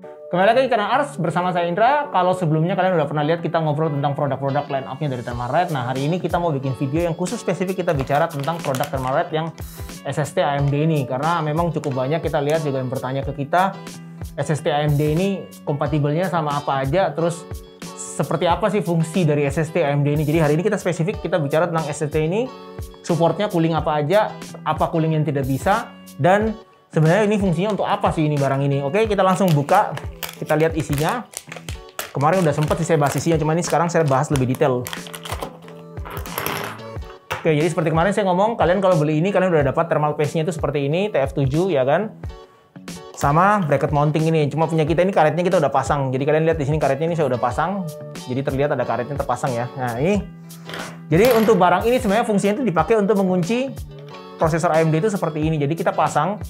Kembali lagi ke Ars bersama saya Indra. Kalau sebelumnya kalian udah pernah lihat kita ngobrol tentang produk-produk line up-nya dari Thermalright. Nah, hari ini kita mau bikin video yang khusus spesifik kita bicara tentang produk Thermalright yang SST AMD ini. Karena memang cukup banyak kita lihat juga yang bertanya ke kita, SST AMD ini kompatibelnya sama apa aja, terus seperti apa sih fungsi dari SST AMD ini. Jadi hari ini kita spesifik kita bicara tentang SST ini, supportnya cooling apa aja, apa cooling yang tidak bisa, dan sebenarnya ini fungsinya untuk apa sih ini barang ini. Oke, kita langsung buka. Kita lihat isinya. Kemarin udah sempet sih saya bahas isinya, cuma ini sekarang saya bahas lebih detail. Oke, jadi seperti kemarin saya ngomong, kalian kalau beli ini kalian udah dapat thermal paste-nya itu seperti ini, TF7 ya kan. Sama bracket mounting ini. Cuma punya kita ini karetnya kita udah pasang. Jadi kalian lihat di sini karetnya ini saya udah pasang. Jadi terlihat ada karetnya terpasang ya. Nah, ini. Jadi untuk barang ini sebenarnya fungsinya itu dipakai untuk mengunci prosesor AMD itu seperti ini. Jadi kita pasang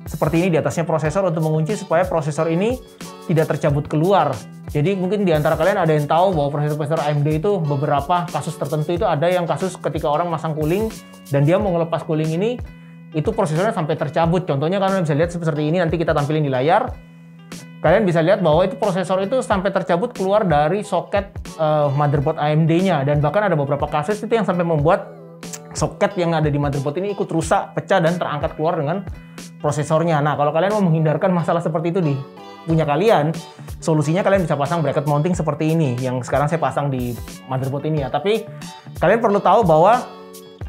seperti ini di atasnya prosesor untuk mengunci supaya prosesor ini tidak tercabut keluar. Jadi mungkin di antara kalian ada yang tahu bahwa prosesor AMD itu beberapa kasus tertentu itu ada yang kasus ketika orang masang cooling dan dia mau ngelepas cooling ini, itu prosesornya sampai tercabut. Contohnya kalian bisa lihat seperti ini, nanti kita tampilin di layar. Kalian bisa lihat bahwa itu prosesor itu sampai tercabut keluar dari soket motherboard AMD-nya, dan bahkan ada beberapa kasus itu yang sampai membuat soket yang ada di motherboard ini ikut rusak, pecah, dan terangkat keluar dengan prosesornya. Nah, kalau kalian mau menghindarkan masalah seperti itu di punya kalian, solusinya kalian bisa pasang bracket mounting seperti ini yang sekarang saya pasang di motherboard ini ya. Tapi kalian perlu tahu bahwa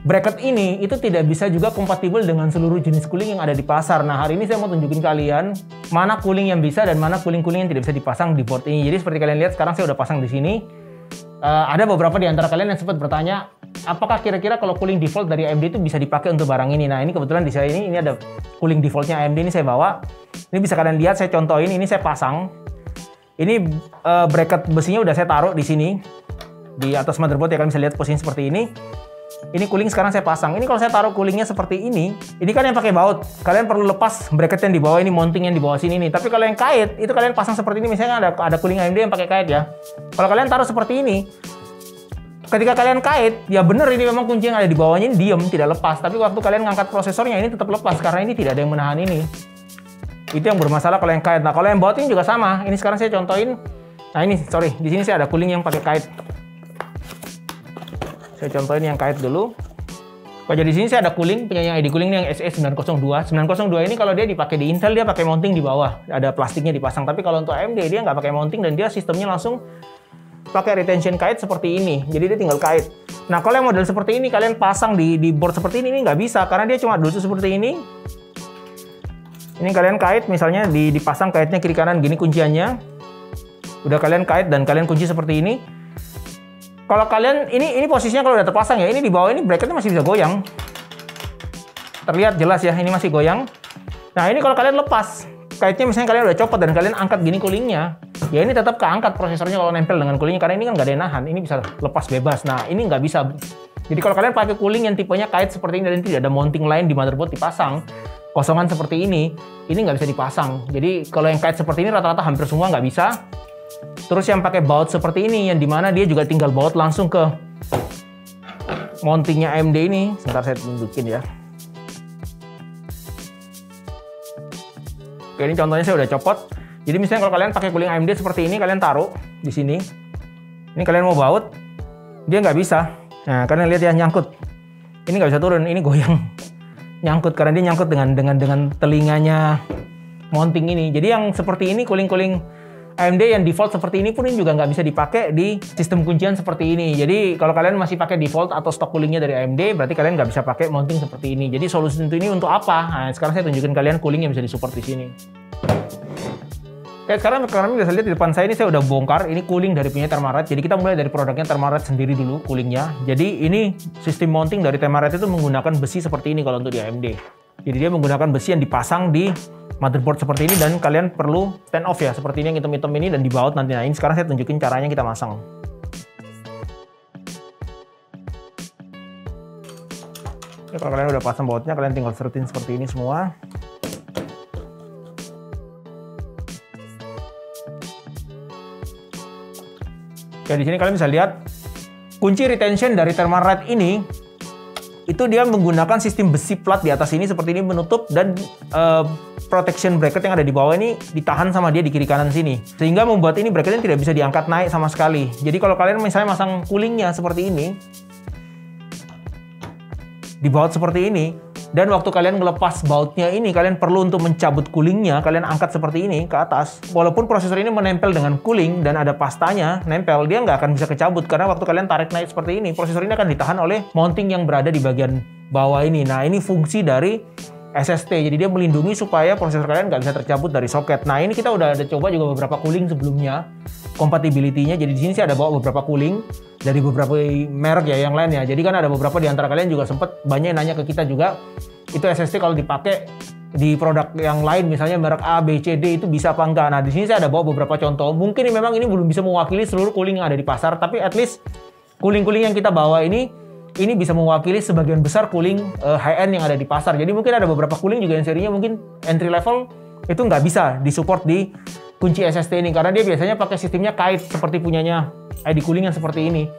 bracket ini itu tidak bisa juga kompatibel dengan seluruh jenis cooling yang ada di pasar. Nah, hari ini saya mau tunjukin kalian mana cooling yang bisa dan mana cooling-cooling yang tidak bisa dipasang di board ini. Jadi seperti kalian lihat sekarang saya udah pasang di sini. Ada beberapa di antara kalian yang sempat bertanya, apakah kira-kira kalau cooling default dari AMD itu bisa dipakai untuk barang ini? Nah, ini kebetulan di saya ini ada cooling defaultnya AMD, ini saya bawa. Ini bisa kalian lihat, saya contohin, ini saya pasang. Ini bracket besinya udah saya taruh di sini, di atas motherboard ya, kalian bisa lihat posisinya seperti ini. Ini cooling sekarang saya pasang. Ini kalau saya taruh coolingnya seperti ini kan yang pakai baut. Kalian perlu lepas bracket yang di bawah ini, mounting yang di bawah sini nih. Tapi kalau yang kait, itu kalian pasang seperti ini. Misalnya ada cooling AMD yang pakai kait ya. Kalau kalian taruh seperti ini, ketika kalian kait, ya bener ini memang kunci yang ada di bawahnya ini diem, tidak lepas. Tapi waktu kalian ngangkat prosesornya ini tetap lepas karena ini tidak ada yang menahan ini. Itu yang bermasalah kalau yang kait. Nah, kalau yang baut ini juga sama. Ini sekarang saya contohin. Nah, ini sorry, di sini saya ada cooling yang pakai kait. Saya contohin yang kait dulu. Kalau di sini saya ada cooling, punya yang ID cooling yang SE902. 902 ini kalau dia dipakai di Intel dia pakai mounting di bawah, ada plastiknya dipasang. Tapi kalau untuk AMD dia nggak pakai mounting dan dia sistemnya langsung pakai retention kait seperti ini. Jadi dia tinggal kait. Nah, kalau yang model seperti ini kalian pasang di board seperti ini nggak bisa karena dia cuma dulu seperti ini. Ini kalian kait misalnya dipasang kaitnya kiri kanan gini kunciannya. Udah kalian kait dan kalian kunci seperti ini. Kalau kalian ini posisinya kalau udah terpasang ya, ini di bawah ini bracketnya masih bisa goyang. Terlihat jelas ya, ini masih goyang. Nah, ini kalau kalian lepas kaitnya, misalnya kalian udah copot dan kalian angkat gini coolingnya, ya ini tetap keangkat prosesornya kalau nempel dengan coolingnya karena ini kan nggak ada yang nahan, ini bisa lepas bebas. Nah, ini nggak bisa. Jadi kalau kalian pakai cooling yang tipenya kait seperti ini dan tidak ada mounting lain di motherboard dipasang, kosongan seperti ini nggak bisa dipasang. Jadi kalau yang kait seperti ini rata-rata hampir semua nggak bisa. Terus yang pakai baut seperti ini, yang dimana dia juga tinggal baut langsung ke mountingnya AMD ini. Sebentar saya tunjukin ya. Oke, ini contohnya saya udah copot. Jadi misalnya kalau kalian pakai cooling AMD seperti ini, kalian taruh di sini. Ini kalian mau baut, dia nggak bisa. Nah, kalian lihat ya, nyangkut. Ini nggak bisa turun, ini goyang. Nyangkut karena dia nyangkut dengan telinganya mounting ini. Jadi yang seperti ini cooling AMD yang default seperti ini pun ini juga nggak bisa dipakai di sistem kuncian seperti ini. Jadi kalau kalian masih pakai default atau stok coolingnya dari AMD, berarti kalian nggak bisa pakai mounting seperti ini. Jadi solusi ini untuk apa? Nah, sekarang saya tunjukin kalian cooling yang bisa disupport di sini. Oke, sekarang kalian bisa lihat di depan saya ini saya udah bongkar. Ini cooling dari punya Thermalright. Jadi kita mulai dari produknya Thermalright sendiri dulu coolingnya. Jadi ini sistem mounting dari Thermalright itu menggunakan besi seperti ini kalau untuk di AMD. Jadi dia menggunakan besi yang dipasang di motherboard seperti ini dan kalian perlu stand off ya, seperti ini yang hitam-hitam ini dan dibaut nanti. Nah, ini sekarang saya tunjukin caranya kita masang. Oke, kalau kalian udah pasang bautnya, kalian tinggal serutin seperti ini semua. Oke, di sini kalian bisa lihat kunci retention dari Thermalright ini itu dia menggunakan sistem besi plat di atas ini seperti ini menutup, dan protection bracket yang ada di bawah ini ditahan sama dia di kiri kanan sini. Sehingga membuat ini bracketnya tidak bisa diangkat naik sama sekali. Jadi kalau kalian misalnya masang coolingnya seperti ini, di baut seperti ini, dan waktu kalian ngelepas bautnya ini, kalian perlu untuk mencabut coolingnya, kalian angkat seperti ini ke atas. Walaupun prosesor ini menempel dengan cooling dan ada pastanya nempel, dia nggak akan bisa kecabut karena waktu kalian tarik naik seperti ini, prosesor ini akan ditahan oleh mounting yang berada di bagian bawah ini. Nah, ini fungsi dari SST, jadi dia melindungi supaya prosesor kalian nggak bisa tercabut dari soket. Nah, ini kita udah ada coba juga beberapa cooling sebelumnya, compatibility-nya. Jadi di sini sih ada bawa beberapa cooling dari beberapa merek ya yang lain ya. Jadi kan ada beberapa di antara kalian juga sempet banyak yang nanya ke kita juga, itu SST kalau dipakai di produk yang lain misalnya merek A, B, C, D itu bisa apa enggak. Nah, di sini saya ada bawa beberapa contoh. Mungkin memang ini belum bisa mewakili seluruh cooling yang ada di pasar, tapi at least cooling-cooling yang kita bawa ini bisa mewakili sebagian besar cooling high-end yang ada di pasar. Jadi mungkin ada beberapa cooling juga yang serinya mungkin entry level itu nggak bisa disupport di kunci SST ini. Karena dia biasanya pakai sistemnya kait seperti punyanya ID Cooling yang seperti ini.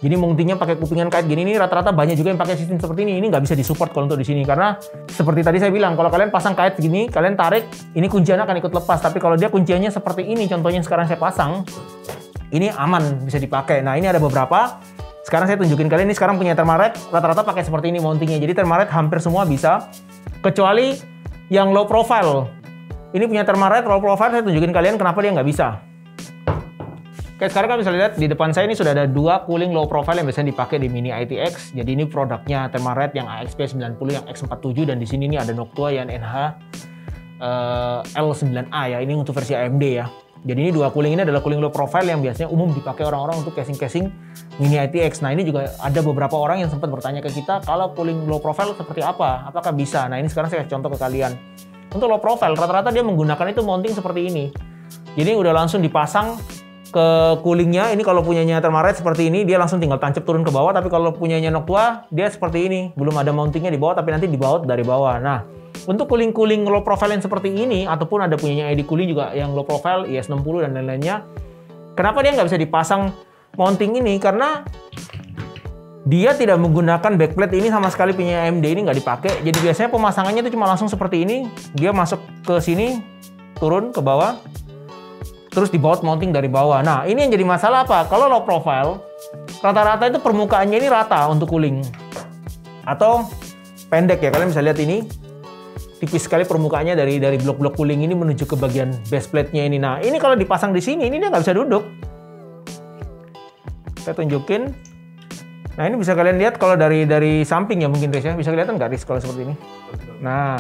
Jadi mountingnya pakai kupingan kait gini. Ini rata-rata banyak juga yang pakai sistem seperti ini. Ini nggak bisa disupport kalau untuk di sini. Karena seperti tadi saya bilang, kalau kalian pasang kait gini, kalian tarik, ini kunciannya akan ikut lepas. Tapi kalau dia kunciannya seperti ini, contohnya sekarang saya pasang, ini aman, bisa dipakai. Nah, ini ada beberapa. Sekarang saya tunjukin kalian, ini sekarang punya Thermalright rata-rata pakai seperti ini mountingnya. Jadi Thermalright hampir semua bisa, kecuali yang low profile. Ini punya Thermalright low profile, saya tunjukin kalian kenapa dia nggak bisa. Oke, sekarang kalian bisa lihat di depan saya ini sudah ada dua cooling low profile yang biasanya dipakai di Mini ITX. Jadi ini produknya Thermalright yang AXP90, yang X47, dan di sini ini ada Noctua yang NH L9A ya. Ini untuk versi AMD ya. Jadi ini dua cooling ini adalah cooling low profile yang biasanya umum dipakai orang-orang untuk casing-casing Mini ITX. Nah, ini juga ada beberapa orang yang sempat bertanya ke kita, kalau cooling low profile seperti apa? Apakah bisa? Nah, ini sekarang saya kasih contoh ke kalian. Untuk low profile, rata-rata dia menggunakan itu mounting seperti ini. Jadi udah langsung dipasang ke coolingnya. Ini kalau punyanya Thermalright seperti ini, dia langsung tinggal tancap turun ke bawah. Tapi kalau punyanya Noctua, dia seperti ini. Belum ada mountingnya di bawah, tapi nanti dibaut dari bawah. Nah, untuk cooling-cooling low profile yang seperti ini, ataupun ada punyanya ID Cooling juga yang low profile, IS60 dan lain-lainnya, kenapa dia nggak bisa dipasang mounting ini? Karena dia tidak menggunakan backplate ini sama sekali, punya AMD ini nggak dipakai. Jadi biasanya pemasangannya itu cuma langsung seperti ini, dia masuk ke sini, turun ke bawah, terus dibaut mounting dari bawah. Nah, ini yang jadi masalah apa? Kalau low profile, rata-rata itu permukaannya ini rata untuk cooling. Atau pendek ya, kalian bisa lihat ini. Tipis sekali permukaannya dari blok-blok cooling ini menuju ke bagian base plate-nya ini. Nah, ini kalau dipasang di sini, ini dia nggak bisa duduk. Saya tunjukin. Nah, ini bisa kalian lihat kalau dari samping ya mungkin, Riz ya. Bisa kelihatan nggak, Riz, kalau seperti ini? Nah,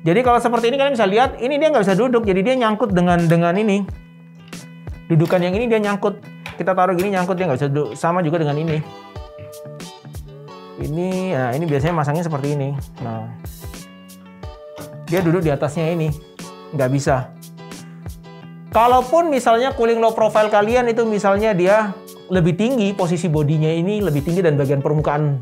jadi kalau seperti ini kalian bisa lihat, ini dia nggak bisa duduk. Jadi dia nyangkut dengan ini. Dudukan yang ini dia nyangkut. Kita taruh gini nyangkut, dia nggak bisa duduk. Sama juga dengan ini. Nah ini biasanya masangnya seperti ini. Nah, dia duduk di atasnya ini, nggak bisa. Kalaupun misalnya cooling low profile kalian itu misalnya dia lebih tinggi, posisi bodinya ini lebih tinggi dan bagian permukaan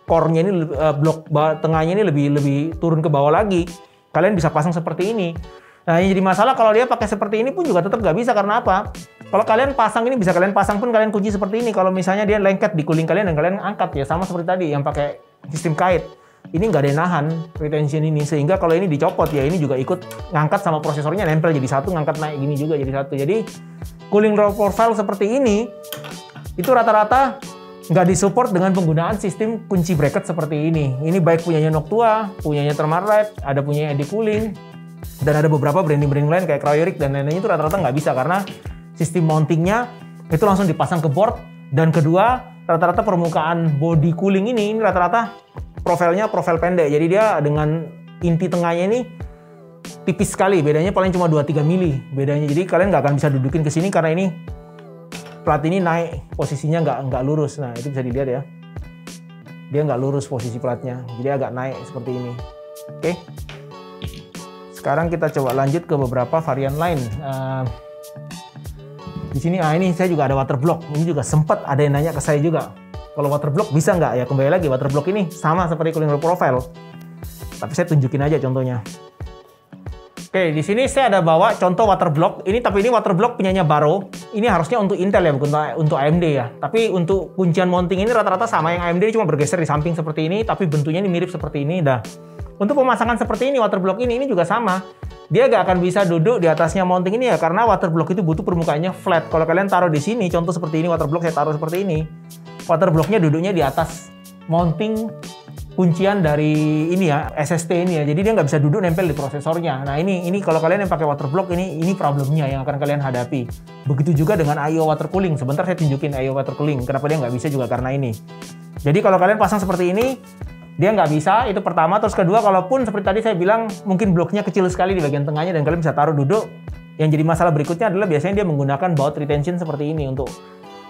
core-nya ini, blok tengahnya ini lebih turun ke bawah lagi, kalian bisa pasang seperti ini. Nah, yang jadi masalah kalau dia pakai seperti ini pun juga tetap nggak bisa. Karena apa? Kalau kalian pasang ini, bisa kalian pasang pun kalian kunci seperti ini. Kalau misalnya dia lengket di cooling kalian dan kalian angkat ya, sama seperti tadi yang pakai sistem kait. Ini nggak ada yang nahan retention ini, sehingga kalau ini dicopot ya ini juga ikut ngangkat sama prosesornya, nempel jadi satu, ngangkat naik gini juga jadi satu. Jadi cooling low profile seperti ini itu rata-rata nggak disupport dengan penggunaan sistem kunci bracket seperti ini. Ini baik punyanya Noctua, punyanya Thermalright, ada punyanya ID Cooling, dan ada beberapa branding-branding lain kayak Cryoric dan lain-lainnya itu rata-rata nggak bisa karena sistem mountingnya itu langsung dipasang ke board. Dan kedua, rata-rata permukaan body cooling ini rata-rata profilnya profil pendek. Jadi dia dengan inti tengahnya ini tipis sekali. Bedanya paling cuma 2-3 mili bedanya. Jadi kalian nggak akan bisa dudukin ke sini karena ini plat ini naik posisinya nggak lurus. Nah, itu bisa dilihat ya. Dia nggak lurus posisi platnya. Jadi agak naik seperti ini. Oke. Sekarang kita coba lanjut ke beberapa varian lain. Di sini, ini saya juga ada water block. Ini juga sempat ada yang nanya ke saya juga. Kalau water block bisa nggak? Ya kembali lagi, water block ini sama seperti cooling low profile. Tapi saya tunjukin aja contohnya. Oke, di sini saya ada bawa contoh water block. Tapi ini water block punyanya Baro. Ini harusnya untuk Intel ya, bukan untuk AMD ya. Tapi untuk kuncian mounting ini rata-rata sama yang AMD, cuma bergeser di samping seperti ini. Tapi bentuknya ini mirip seperti ini. Dah. Untuk pemasangan seperti ini, water block ini juga sama. dia nggak akan bisa duduk di atasnya mounting ini ya, karena water block itu butuh permukaannya flat. Kalau kalian taruh di sini, contoh seperti ini, water block saya taruh seperti ini, water blocknya duduknya di atas mounting kuncian dari ini ya, SST ini ya. Jadi dia nggak bisa duduk nempel di prosesornya. Nah ini kalau kalian yang pakai water block ini problemnya yang akan kalian hadapi. Begitu juga dengan I/O water cooling. Sebentar saya tunjukin I/O water cooling. Kenapa dia nggak bisa juga karena ini. Jadi kalau kalian pasang seperti ini, dia nggak bisa. Itu pertama. Terus kedua, kalaupun seperti tadi saya bilang mungkin bloknya kecil sekali di bagian tengahnya dan kalian bisa taruh duduk. Yang jadi masalah berikutnya adalah biasanya dia menggunakan baut retention seperti ini untuk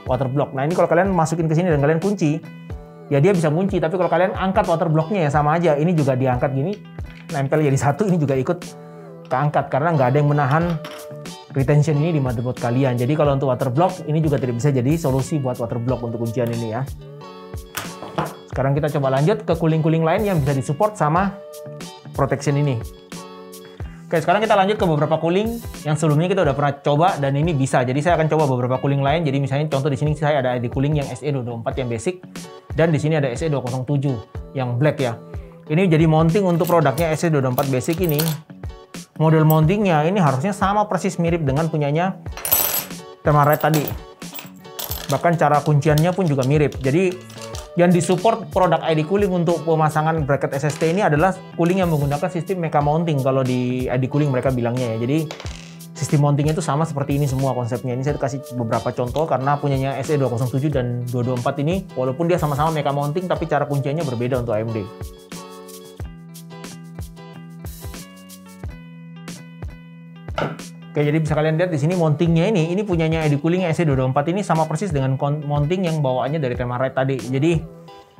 water block. Nah ini kalau kalian masukin ke sini dan kalian kunci, ya dia bisa kunci, tapi kalau kalian angkat water blocknya ya sama aja. Ini juga diangkat gini, nempel jadi satu, ini juga ikut keangkat karena nggak ada yang menahan retention ini di motherboard kalian. Jadi kalau untuk water block ini juga tidak bisa jadi solusi buat water block untuk kuncian ini ya. Sekarang kita coba lanjut ke cooling-cooling lain yang bisa disupport sama protection ini. Oke, sekarang kita lanjut ke beberapa cooling yang sebelumnya kita udah pernah coba dan ini bisa. Jadi saya akan coba beberapa cooling lain. Jadi misalnya contoh di sini saya ada ID cooling yang SE224 yang basic dan di sini ada SE207 yang black ya. Ini jadi mounting untuk produknya SE224 basic ini. Model mountingnya ini harusnya sama persis mirip dengan punyanya Thermalright tadi. Bahkan cara kunciannya pun juga mirip. Jadi yang disupport produk ID cooling untuk pemasangan bracket SST ini adalah cooling yang menggunakan sistem mecha mounting kalau di ID cooling mereka bilangnya ya. Jadi sistem mountingnya itu sama seperti ini semua konsepnya. Ini saya kasih beberapa contoh karena punyanya SE207 dan 224 ini walaupun dia sama-sama mecha mounting tapi cara kunciannya berbeda untuk AMD. Oke, jadi bisa kalian lihat di sini mountingnya ini punyanya ID cooling SE224 ini sama persis dengan mounting yang bawaannya dari Thermalright tadi. Jadi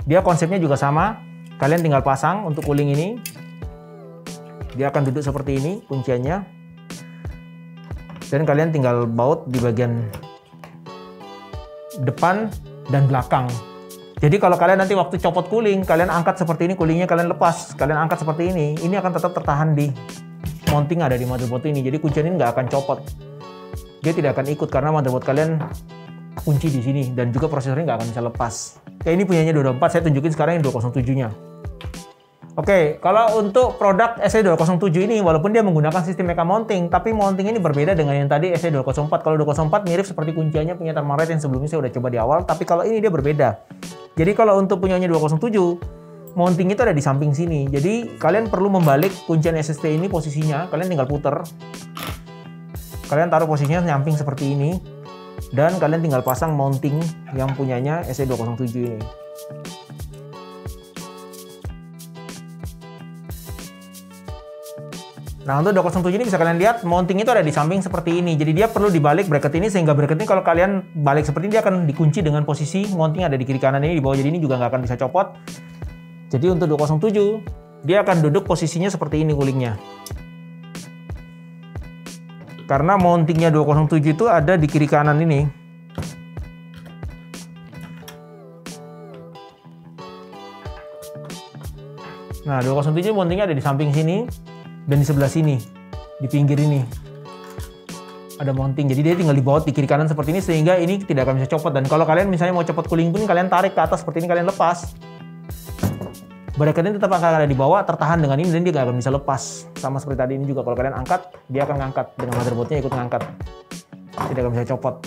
dia konsepnya juga sama. Kalian tinggal pasang untuk cooling ini. Dia akan duduk seperti ini kunciannya. Dan kalian tinggal baut di bagian depan dan belakang. Jadi kalau kalian nanti waktu copot cooling, kalian angkat seperti ini, coolingnya kalian lepas, kalian angkat seperti ini akan tetap tertahan di mounting ada di motherboard ini. Jadi kuncian ini nggak akan copot. Dia tidak akan ikut karena motherboard kalian kunci di sini dan juga prosesornya nggak akan bisa lepas. Kayak ini punyanya 224, saya tunjukin sekarang yang 207-nya. Oke, kalau untuk produk SE207 ini walaupun dia menggunakan sistem mecha mounting, tapi mounting ini berbeda dengan yang tadi SE204. Kalau 204 mirip seperti kunciannya punya Thermalright yang sebelumnya saya udah coba di awal, tapi kalau ini dia berbeda. Jadi kalau untuk punyanya 207 mounting itu ada di samping sini. Jadi kalian perlu membalik kuncian SST ini posisinya. Kalian tinggal puter. Kalian taruh posisinya nyamping seperti ini. Dan kalian tinggal pasang mounting yang punyanya SE207 ini. Nah untuk 207 ini bisa kalian lihat mounting itu ada di samping seperti ini. Jadi dia perlu dibalik bracket ini sehingga bracket ini kalau kalian balik seperti ini dia akan dikunci dengan posisi mounting ada di kiri kanan ini di bawah. Jadi ini juga nggak akan bisa copot. Jadi untuk 207 dia akan duduk posisinya seperti ini coolingnya. Karena mountingnya 207 itu ada di kiri kanan ini. Nah 207 mountingnya ada di samping sini dan di sebelah sini, di pinggir ini ada mounting. Jadi dia tinggal dibaut di kiri kanan seperti ini sehingga ini tidak akan bisa copot. Dan kalau kalian misalnya mau copot cooling pun kalian tarik ke atas seperti ini, kalian lepas. Bracket ini tetap akan ada di bawah, tertahan dengan ini dan dia nggak akan bisa lepas. Sama seperti tadi ini juga kalau kalian angkat, dia akan ngangkat dengan motherboardnya ikut ngangkat. Tidak akan bisa copot.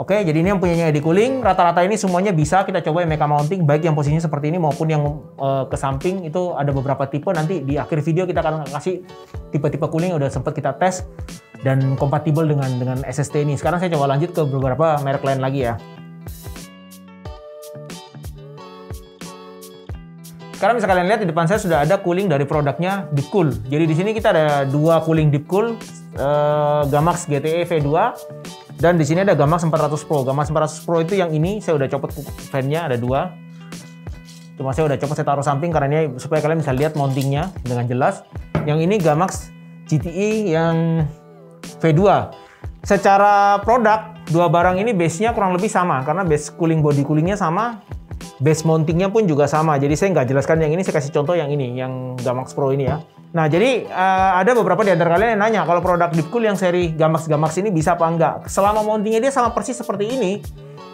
Oke, jadi ini yang punyanya ID cooling. Rata-rata ini semuanya bisa kita coba yang mecha mounting, baik yang posisinya seperti ini maupun yang ke samping. Itu ada beberapa tipe. Nanti di akhir video kita akan kasih tipe-tipe cooling yang udah sempat kita tes dan kompatibel dengan SST ini. Sekarang saya coba lanjut ke beberapa merek lain lagi ya. Sekarang bisa kalian lihat di depan saya sudah ada cooling dari produknya Deepcool. Jadi di sini kita ada dua cooling Deepcool, Gamax GTE V2 dan di sini ada Gamax 400 Pro. Gamax 400 Pro itu yang ini saya udah copot fan-nya ada dua. Cuma saya udah copot, saya taruh samping karena ini supaya kalian bisa lihat mountingnya dengan jelas. Yang ini Gamax GTE yang V2. Secara produk dua barang ini base-nya kurang lebih sama karena base cooling body coolingnya sama. Base mountingnya pun juga sama, jadi saya nggak jelaskan yang ini, saya kasih contoh yang ini, yang Gamax Pro ini ya. Nah, jadi ada beberapa di antara kalian yang nanya, kalau produk Deepcool yang seri Gamax ini bisa apa enggak? Selama mountingnya dia sama persis seperti ini,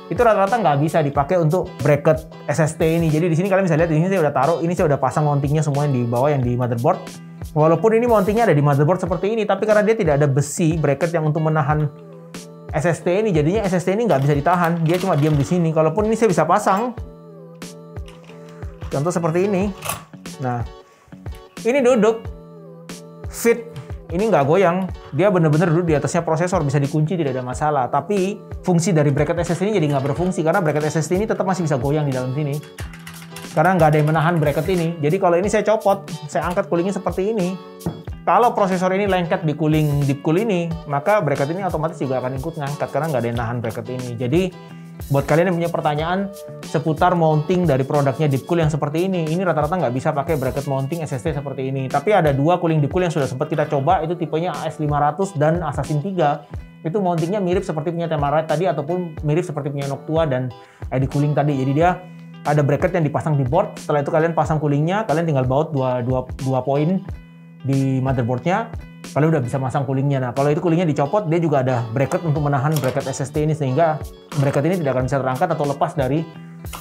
itu rata-rata nggak bisa dipakai untuk bracket SST ini. Jadi di sini kalian bisa lihat, di sini saya udah taruh, ini saya udah pasang mountingnya semua yang di bawah, yang di motherboard. Walaupun ini mountingnya ada di motherboard seperti ini, tapi karena dia tidak ada besi bracket yang untuk menahan SSD ini, jadinya SSD ini nggak bisa ditahan. Dia cuma diam di sini. Kalaupun ini saya bisa pasang, contoh seperti ini. Nah, ini duduk, fit, ini nggak goyang. Dia benar-benar duduk di atasnya prosesor, bisa dikunci, tidak ada masalah. Tapi fungsi dari bracket SSD ini jadi nggak berfungsi, karena bracket SSD ini tetap masih bisa goyang di dalam sini. Karena nggak ada yang menahan bracket ini. Jadi kalau ini saya copot, saya angkat coolingnya seperti ini. Kalau prosesor ini lengket di cooling deep cool ini, maka bracket ini otomatis juga akan ikut ngangkat karena nggak ada yang nahan bracket ini. Jadi buat kalian yang punya pertanyaan seputar mounting dari produknya deep cool yang seperti ini rata-rata nggak bisa pakai bracket mounting SSD seperti ini. Tapi ada dua cooling deep cool yang sudah sempat kita coba, itu tipenya AS500 dan Assassin 3. Itu mountingnya mirip seperti punya Temarite tadi ataupun mirip seperti punya Noctua dan ID Cooling tadi. Jadi dia ada bracket yang dipasang di board. Setelah itu kalian pasang coolingnya, kalian tinggal baut dua poin di motherboardnya, kalian udah bisa masang coolingnya. Nah, kalau itu coolingnya dicopot, dia juga ada bracket untuk menahan bracket SSD ini, sehingga bracket ini tidak akan bisa terangkat atau lepas dari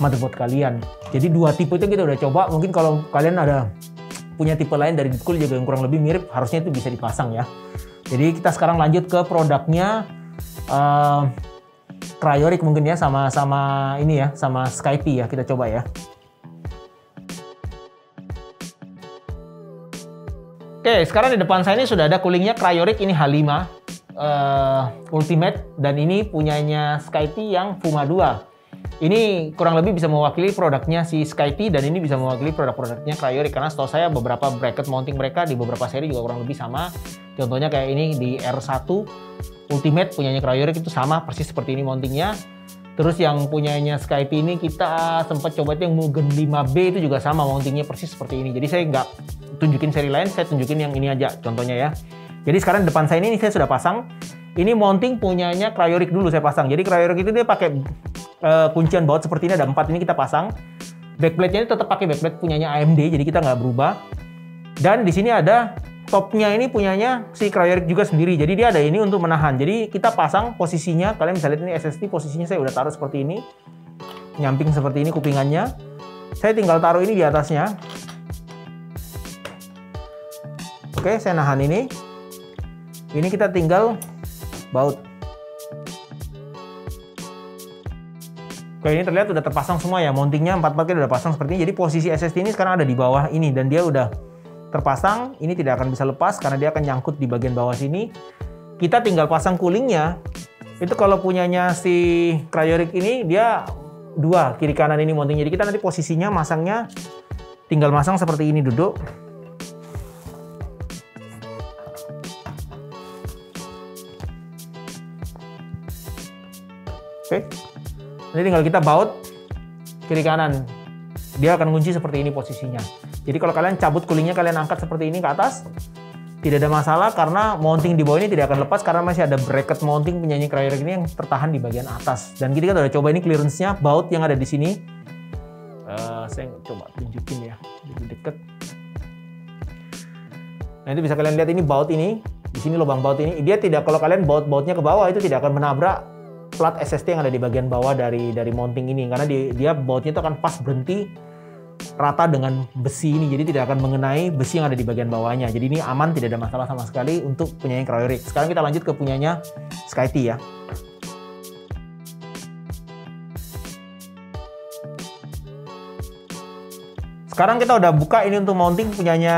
motherboard kalian. Jadi dua tipe itu kita udah coba. Mungkin kalau kalian ada punya tipe lain dari deep cool juga yang kurang lebih mirip, harusnya itu bisa dipasang ya. Jadi kita sekarang lanjut ke produknya Cryoric mungkin ya, sama ini ya, sama Skype ya, kita coba ya. Oke, sekarang di depan saya ini sudah ada coolingnya Cryoric, ini H5 Ultimate, dan ini punyanya Skype yang Fuma 2. Ini kurang lebih bisa mewakili produknya si Skype, dan ini bisa mewakili produk-produknya Cryoric, karena setahu saya beberapa bracket mounting mereka di beberapa seri juga kurang lebih sama. Contohnya kayak ini di R1 Ultimate punyanya Cryoric itu sama persis seperti ini mountingnya. Terus yang punyanya Skype ini kita sempat coba itu yang Mugen 5B itu juga sama mountingnya persis seperti ini. Jadi saya nggak tunjukin seri lain, saya tunjukin yang ini aja contohnya ya. Jadi sekarang depan saya ini saya sudah pasang. Ini mounting punyanya Cryoric dulu saya pasang. Jadi Cryoric itu dia pakai kuncian baut seperti ini, ada 4 ini kita pasang. Backplate-nya ini tetap pakai backplate punyanya AMD, jadi kita nggak berubah. Dan di sini ada topnya ini punyanya si Cryoric juga sendiri. Jadi dia ada ini untuk menahan. Jadi kita pasang posisinya, kalian bisa lihat ini SSD posisinya saya udah taruh seperti ini. Nyamping seperti ini kupingannya. Saya tinggal taruh ini di atasnya. Oke, saya nahan ini. Ini kita tinggal baut. Oke, ini terlihat udah terpasang semua ya. Mountingnya 4 paket udah pasang seperti ini. Jadi posisi SSD ini sekarang ada di bawah ini dan dia udah terpasang. Ini tidak akan bisa lepas karena dia akan nyangkut di bagian bawah sini. Kita tinggal pasang coolingnya. Itu kalau punyanya si Cryoric ini dia dua kiri kanan ini mounting. Jadi kita nanti posisinya masangnya tinggal masang seperti ini, duduk. Oke. Nanti tinggal kita baut kiri kanan. Dia akan kunci seperti ini posisinya. Jadi kalau kalian cabut coolingnya, kalian angkat seperti ini ke atas, tidak ada masalah karena mounting di bawah ini tidak akan lepas karena masih ada bracket mounting penyanyi Cryoric ini yang tertahan di bagian atas. Dan kita udah coba ini clearance-nya, baut yang ada di sini. Saya coba tunjukin ya, lebih deket. Nah itu bisa kalian lihat ini baut ini, di sini lubang baut ini. Dia tidak, kalau kalian bautnya ke bawah itu tidak akan menabrak plat SSD yang ada di bagian bawah dari mounting ini, karena dia bautnya itu akan pas berhenti rata dengan besi ini, jadi tidak akan mengenai besi yang ada di bagian bawahnya. Jadi ini aman, tidak ada masalah sama sekali untuk punyanya Cryoric. Sekarang kita lanjut ke punyanya Skype ya. Sekarang kita udah buka ini untuk mounting punyanya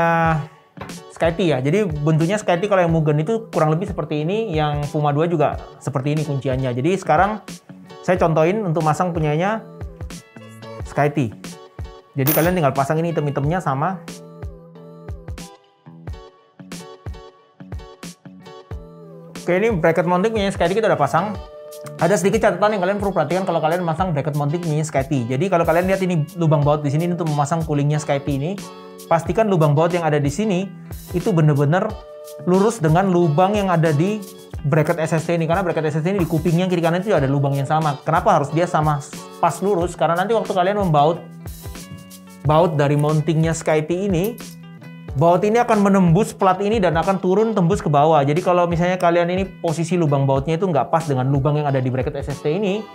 Skype ya. Jadi bentuknya Skype kalau yang Mugen itu kurang lebih seperti ini, yang Fuma 2 juga seperti ini kunciannya. Jadi sekarang saya contohin untuk masang punyanya Skype. Jadi kalian tinggal pasang ini item-itemnya sama. Oke, ini bracket mounting punya Skype kita udah pasang. Ada sedikit catatan yang kalian perlu perhatikan kalau kalian masang bracket mounting punya Skype. Jadi kalau kalian lihat ini lubang baut di sini untuk memasang coolingnya Skype ini, pastikan lubang baut yang ada di sini itu benar-benar lurus dengan lubang yang ada di bracket SSD ini, karena bracket SSD ini di kupingnya kiri kanan itu ada lubang yang sama. Kenapa harus dia sama pas lurus? Karena nanti waktu kalian membaut baut dari mountingnya Skype ini, baut ini akan menembus plat ini dan akan turun tembus ke bawah. Jadi kalau misalnya kalian ini posisi lubang bautnya itu nggak pas dengan lubang yang ada di bracket SSD ini,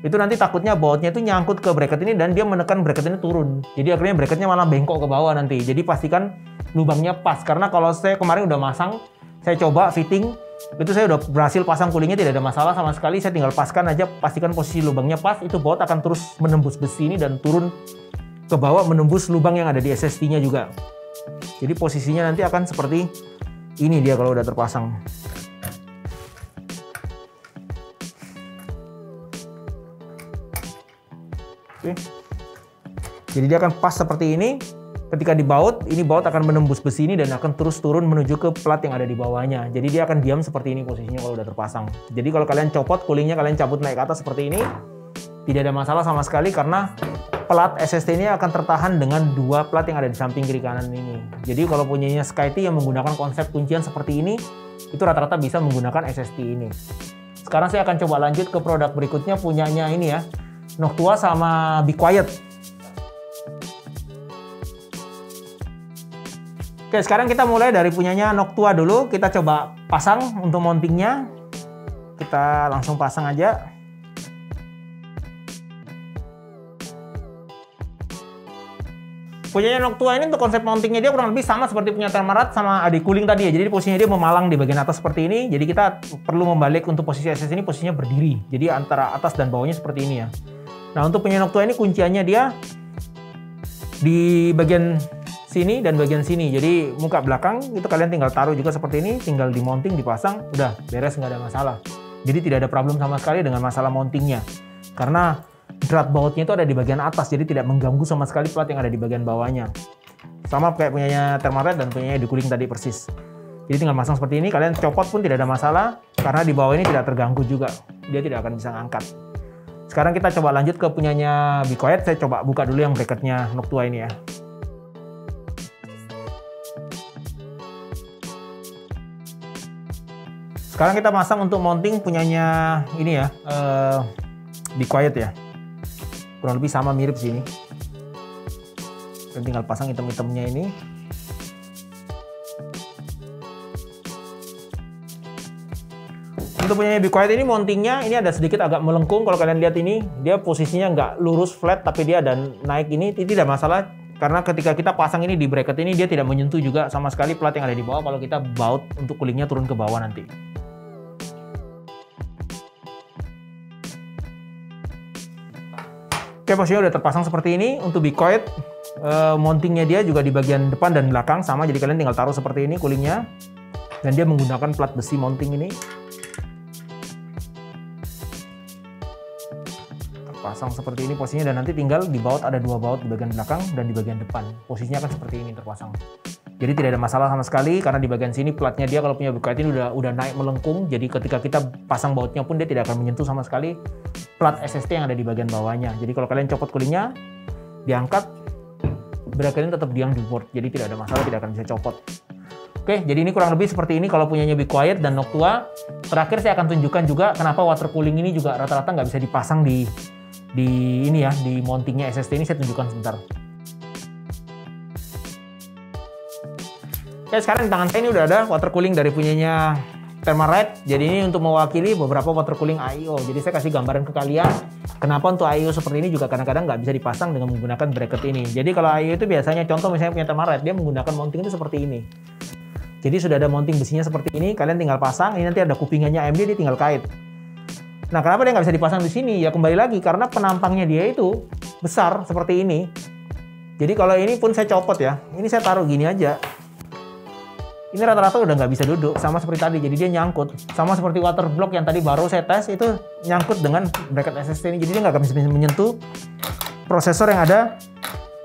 itu nanti takutnya bautnya itu nyangkut ke bracket ini dan dia menekan bracket ini turun. Jadi akhirnya bracketnya malah bengkok ke bawah nanti. Jadi pastikan lubangnya pas. Karena kalau saya kemarin udah masang, saya coba fitting, itu saya udah berhasil pasang kulingnya, tidak ada masalah sama sekali. Saya tinggal paskan aja, pastikan posisi lubangnya pas, itu baut akan terus menembus besi ini dan turun ke bawah menembus lubang yang ada di SST-nya juga. Jadi posisinya nanti akan seperti ini dia kalau udah terpasang. Oke. Jadi dia akan pas seperti ini. Ketika dibaut, ini baut akan menembus besi ini dan akan terus turun menuju ke plat yang ada di bawahnya. Jadi dia akan diam seperti ini posisinya kalau udah terpasang. Jadi kalau kalian copot kulingnya, kalian cabut naik ke atas seperti ini, tidak ada masalah sama sekali karena plat SST ini akan tertahan dengan dua plat yang ada di samping kiri kanan ini. Jadi kalau punyanya SkyT yang menggunakan konsep kuncian seperti ini, itu rata-rata bisa menggunakan SST ini. Sekarang saya akan coba lanjut ke produk berikutnya, punyanya ini ya, Noctua sama Be Quiet. Oke, sekarang kita mulai dari punyanya Noctua dulu. Kita coba pasang untuk mountingnya. Kita langsung pasang aja. Punyanya Noctua ini untuk konsep mountingnya dia kurang lebih sama seperti punya Thermarest sama adik cooling tadi ya. Jadi posisinya dia memalang di bagian atas seperti ini. Jadi kita perlu membalik untuk posisi SS ini, posisinya berdiri. Jadi antara atas dan bawahnya seperti ini ya. Nah, untuk punya Noctua ini kunciannya dia di bagian sini dan bagian sini. Jadi muka belakang itu kalian tinggal taruh juga seperti ini, tinggal di mounting, dipasang, udah beres, nggak ada masalah. Jadi tidak ada problem sama sekali dengan masalah mountingnya. Karena drat bautnya itu ada di bagian atas, jadi tidak mengganggu sama sekali plat yang ada di bagian bawahnya. Sama kayak punyanya Thermarest dan punyanya di cooling tadi persis. Jadi tinggal masang seperti ini, kalian copot pun tidak ada masalah karena di bawah ini tidak terganggu juga. Dia tidak akan bisa ngangkat. Sekarang kita coba lanjut ke punyanya Be Quiet. Saya coba buka dulu yang bracketnya Noctua ini ya. Sekarang kita pasang untuk mounting punyanya ini ya, Be Quiet ya. Kurang lebih sama, mirip sini. Dan tinggal pasang item-itemnya ini. Untuk punya Be Quiet ini mountingnya ini ada sedikit agak melengkung. Kalau kalian lihat ini, dia posisinya nggak lurus flat, tapi dia ada naik ini tidak masalah. Karena ketika kita pasang ini di bracket ini, dia tidak menyentuh juga sama sekali plat yang ada di bawah kalau kita baut untuk coolingnya turun ke bawah nanti. Oke, posisinya udah terpasang seperti ini. Untuk Be Quiet, mountingnya dia juga di bagian depan dan belakang sama. Jadi kalian tinggal taruh seperti ini coolingnya. Dan dia menggunakan plat besi mounting ini. Pasang seperti ini posisinya dan nanti tinggal di baut, ada dua baut di bagian belakang dan di bagian depan. Posisinya akan seperti ini terpasang. Jadi tidak ada masalah sama sekali karena di bagian sini platnya dia kalau punya Be Quiet ini udah naik melengkung. Jadi ketika kita pasang bautnya pun dia tidak akan menyentuh sama sekali plat SST yang ada di bagian bawahnya. Jadi kalau kalian copot coolingnya, diangkat, bracket ini tetap diam di board. Jadi tidak ada masalah, tidak akan bisa copot. Oke, jadi ini kurang lebih seperti ini kalau punyanya Be Quiet dan Noctua. Terakhir saya akan tunjukkan juga kenapa water cooling ini juga rata-rata nggak bisa dipasang di ini ya, di mountingnya SST ini. Saya tunjukkan sebentar. Oke, sekarang di tangan saya ini udah ada water cooling dari punyanya Thermarest. Jadi ini untuk mewakili beberapa water cooling AIO. Jadi saya kasih gambaran ke kalian kenapa untuk AIO seperti ini juga kadang-kadang nggak bisa dipasang dengan menggunakan bracket ini. Jadi kalau AIO itu biasanya contoh misalnya punya Thermarest, dia menggunakan mounting itu seperti ini. Jadi sudah ada mounting besinya seperti ini, kalian tinggal pasang. Ini nanti ada kupingannya AMD, dia tinggal kait. Nah, kenapa dia nggak bisa dipasang di sini? Ya kembali lagi karena penampangnya dia itu besar seperti ini. Jadi kalau ini pun saya copot ya. Ini saya taruh gini aja. Ini rata-rata udah nggak bisa duduk, sama seperti tadi. Jadi dia nyangkut. Sama seperti water block yang tadi baru saya tes, itu nyangkut dengan bracket SST ini. Jadi dia nggak bisa menyentuh prosesor yang ada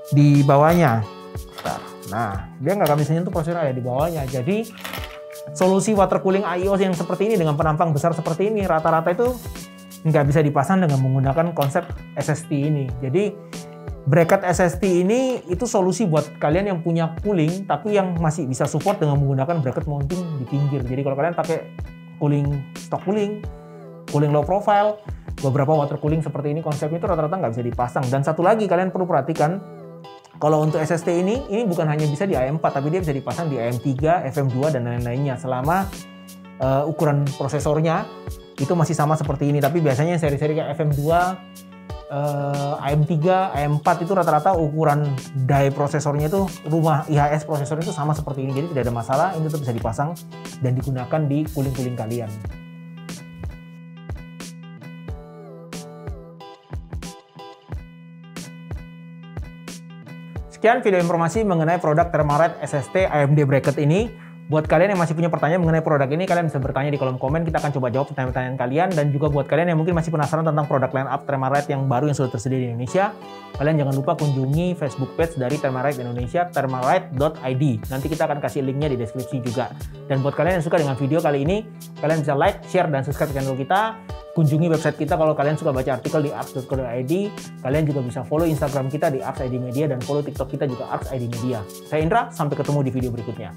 di bawahnya. Nah, dia nggak bisa menyentuh prosesor yang ada di bawahnya. Jadi solusi water cooling AIO yang seperti ini dengan penampang besar seperti ini rata-rata itu nggak bisa dipasang dengan menggunakan konsep SST ini. Jadi bracket SST ini itu solusi buat kalian yang punya cooling tapi yang masih bisa support dengan menggunakan bracket mounting di pinggir. Jadi kalau kalian pakai cooling stock cooling low profile, beberapa water cooling seperti ini konsepnya itu rata-rata nggak bisa dipasang. Dan satu lagi kalian perlu perhatikan, kalau untuk SST ini bukan hanya bisa di AM4 tapi dia bisa dipasang di AM3, FM2 dan lain-lainnya selama ukuran prosesornya itu masih sama seperti ini. Tapi biasanya seri-seri kayak FM2, AM3, AM4 itu rata-rata ukuran die prosesornya itu, rumah IHS prosesornya itu sama seperti ini. Jadi tidak ada masalah, ini tetap bisa dipasang dan digunakan di cooling-cooling kalian. Sekian video informasi mengenai produk Thermalright SST AMD bracket ini. Buat kalian yang masih punya pertanyaan mengenai produk ini, kalian bisa bertanya di kolom komen. Kita akan coba jawab pertanyaan-pertanyaan kalian. Dan juga buat kalian yang mungkin masih penasaran tentang produk line up Thermalright yang baru yang sudah tersedia di Indonesia, kalian jangan lupa kunjungi Facebook page dari Thermalright Indonesia, thermalright.id. Nanti kita akan kasih linknya di deskripsi juga. Dan buat kalian yang suka dengan video kali ini, kalian bisa like, share, dan subscribe channel kita. Kunjungi website kita kalau kalian suka baca artikel di arts.co.id. Kalian juga bisa follow Instagram kita di arts.id media dan follow TikTok kita juga arts.id media. Saya Indra, sampai ketemu di video berikutnya.